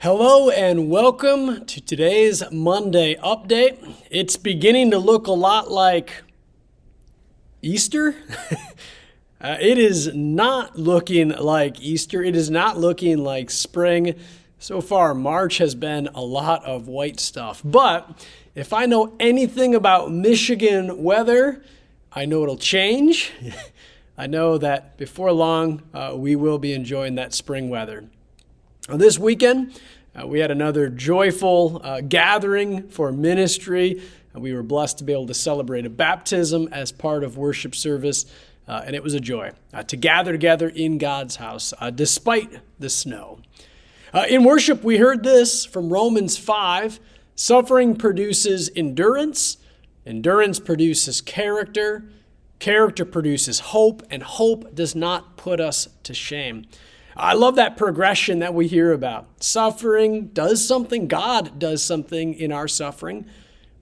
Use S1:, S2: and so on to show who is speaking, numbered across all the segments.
S1: Hello and welcome to today's Monday update. It's beginning to look a lot like Easter. It is not looking like Easter. It is not looking like spring. So far, March has been a lot of white stuff. But if I know anything about Michigan weather, I know it'll change. I know that before long, we will be enjoying that spring weather. This weekend, we had another joyful gathering for ministry. We were blessed to be able to celebrate a baptism as part of worship service, and it was a joy to gather together in God's house despite the snow. In worship, we heard this from Romans 5. Suffering produces endurance. Endurance produces character. Character produces hope, and hope does not put us to shame. I love that progression that we hear about. Suffering does something. God does something in our suffering,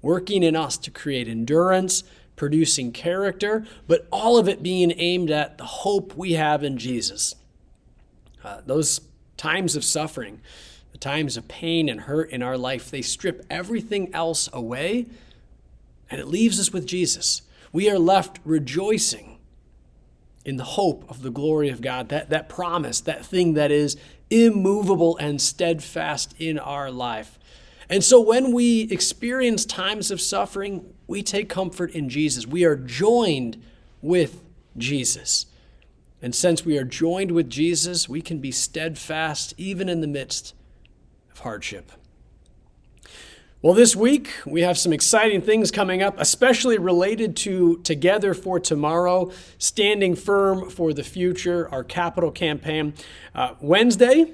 S1: working in us to create endurance, producing character, but all of it being aimed at the hope we have in Jesus. Those times of suffering, the times of pain and hurt in our life, they strip everything else away, and it leaves us with Jesus. We are left rejoicing in the hope of the glory of God, that promise, that thing that is immovable and steadfast in our life. And so when we experience times of suffering, we take comfort in Jesus. We are joined with Jesus. And since we are joined with Jesus, we can be steadfast even in the midst of hardship. Well, this week, we have some exciting things coming up, especially related to Together for Tomorrow, Standing Firm for the Future, our capital campaign. Wednesday,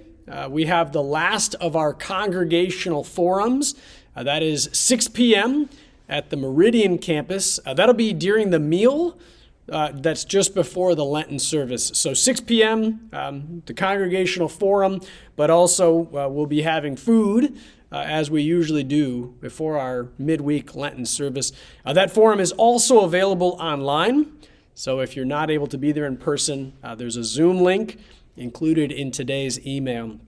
S1: we have the last of our congregational forums. That is 6 p.m. at the Meridian campus. That'll be during the meal. That's just before the Lenten service. So 6 p.m., the congregational forum, but also we'll be having food as we usually do before our midweek Lenten service. That forum is also available online. So if you're not able to be there in person, there's a Zoom link included in today's email.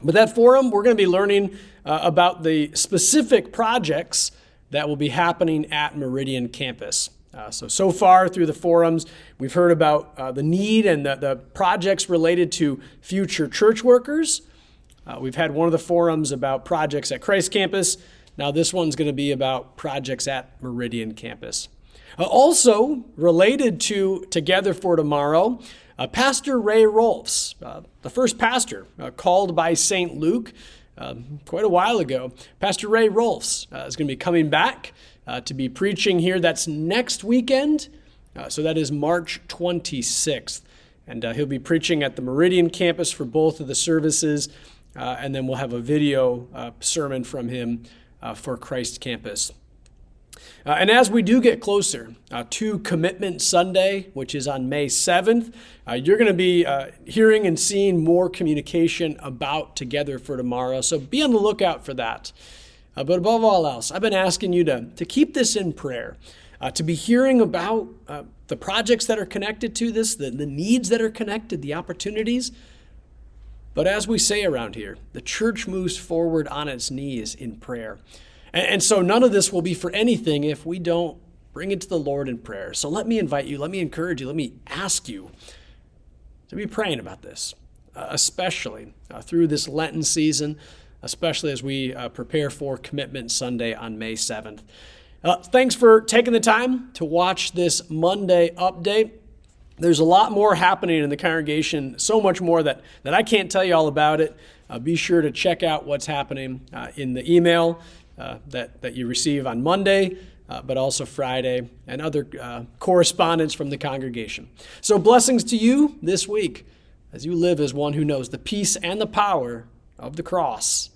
S1: But that forum, we're going to be learning about the specific projects that will be happening at Meridian campus. So far through the forums, we've heard about the need and the projects related to future church workers. We've had one of the forums about projects at Christ Campus. Now this one's going to be about projects at Meridian campus. Also related to Together for Tomorrow, Pastor Ray Rolfs, the first pastor called by St. Luke quite a while ago. Pastor Ray Rolfs is going to be coming back to be preaching here. That's next weekend. So that is March 26th. And he'll be preaching at the Meridian campus for both of the services. And then we'll have a video sermon from him for Christ Campus. And as we do get closer to Commitment Sunday, which is on May 7th, you're going to be hearing and seeing more communication about Together for Tomorrow. So be on the lookout for that. But above all else, I've been asking you to keep this in prayer, to be hearing about the projects that are connected to this, the needs that are connected, the opportunities. But as we say around here, the church moves forward on its knees in prayer. And so none of this will be for anything if we don't bring it to the Lord in prayer. So let me invite you, let me encourage you, let me ask you to be praying about this, especially through this Lenten season, especially as we prepare for Commitment Sunday on May 7th. Thanks for taking the time to watch this Monday update. There's a lot more happening in the congregation, so much more that I can't tell you all about it. Be sure to check out what's happening in the email that you receive on Monday, but also Friday, and other correspondence from the congregation. So blessings to you this week as you live as one who knows the peace and the power of the cross.